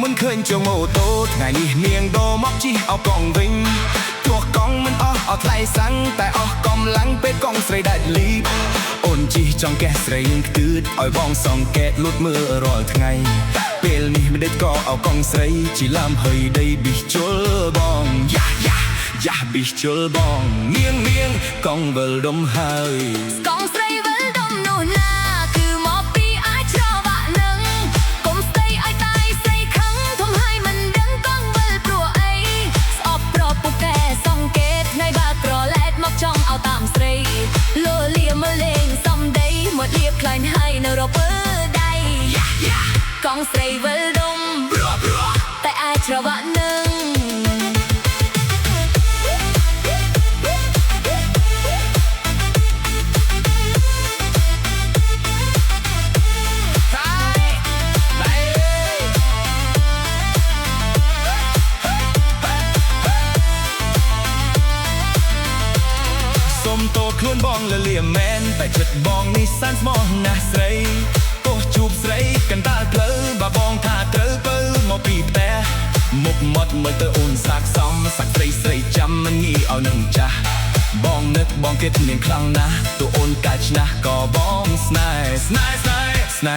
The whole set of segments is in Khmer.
មុនឃើញជើងម៉ូតូថ្ងៃនេះនាងដូរមកជិះអោកង់វិញទោះកង់មិនអស់អត់ថ្លៃសាំងតែអស់កំឡាំងពេលកង់ស្រីដាច់លីបអូនជិះចង់កេះស្រីនឹងខ្ទឺតឲ្យបងសង្កេតលូតមើលរាល់ថ្ងៃពេលនេះមិនដេចក៏អោកង់ស្រីជីឡាមហើយដីប៊ីជុលបងយ៉ាប៊ីជុលបងនាងកង់វិលដុំហើយកង់ស្រីវិលដុំនោះណាគឺមកពីអាចច្រវាក់នឹងកុំស្ដីឲ្យតែស្រីខឹងធំហើយមិនដឹងកង់វិលព្រោះអីស្អប់ប្រពុកកែសង្កេតថ្ងៃបើក្រឡែតមកចង់ឲ្យតាមស្រីលូលាមកលេងសំដីមកលៀបខ្លាញ់ហើយនៅរពើដៃកង់ស្រីវិលដុំតែអាចច្រវាក់នឹងតោខ្លួនបងលលាមែនតែចិត្តបងនេះសានស្មោះណាស់ស្រីទោះជួបស្រីកណ្ដាលផ្លូវបើបងថាត្រូវពៅមកពីផ្ទះមុខមាត់មើលទៅអូនសាកសមសាក់ស្រីចាំមិនងាយឲ្យនឹងចាស់បងនឹកបងគិតនាងខ្លាំងណាស់ទោះអូនកាច់ឆ្នះក៏បងស្នេ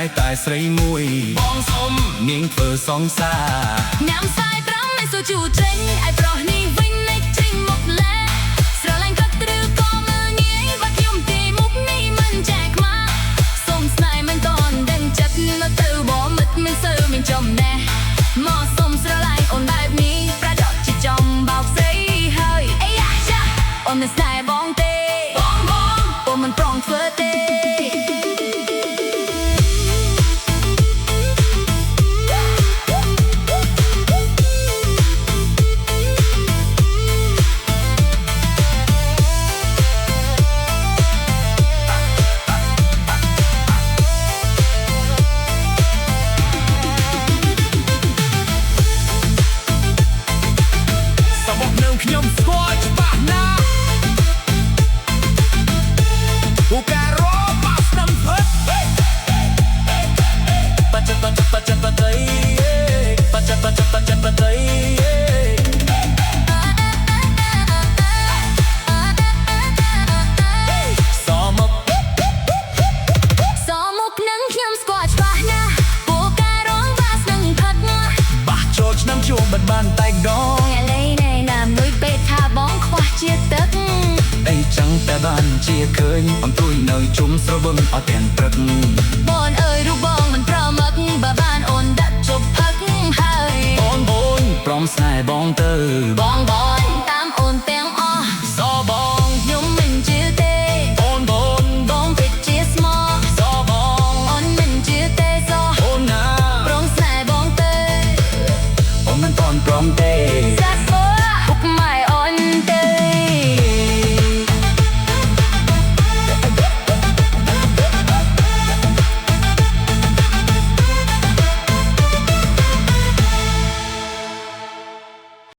ហ៍តែស្រីមួយបងសុំនាងធ្វើសងសាញ៉ាំសាយប្រាំមិនសូវជូរចេញឲ្យប្រុសនេះវិញនេះចេញមកលែស្រឡាញ់ក៏ត្រូវក៏មើលងាយបើខ្ញុំទីមុខនេះមិនចែកមកសុំស្នេហ៍មិនតន់ដឹងចិត្តមកទៅបងមិត្តមិនសូវមានចំណេះមកសុំស្រឡាញ់អូនបែបនេះប្រដកជាចំបោកស្រីហើយអីយ៉ាចាអូនមិនស្នេហ៍បងទេអូនមិនប្រងធ្វើទេខ្ញុំស្គាល់ច្បាស់ណាស់ពូការ៉ូបាស្នឹមផឹកបាត់បាត់អីបាត់អីសមុខនឹងខ្ញុំស្គាល់ច្បាស់ណាស់ពូការ៉ូបាស្នឹមផឹកបាស់ចូលឆ្នាំជួបបានតែកងបងខ្វះជាទឹកអីចឹងតែបានជាឃើញអំទួយនៅជុំស្រវឹងអត់ទាំងព្រឹកបងអើយរូបបងមិនប្រមឹកបើបានអូនដាក់ជប់ផឹកហើយអូនព្រមស្នេហ៍បងទៅបង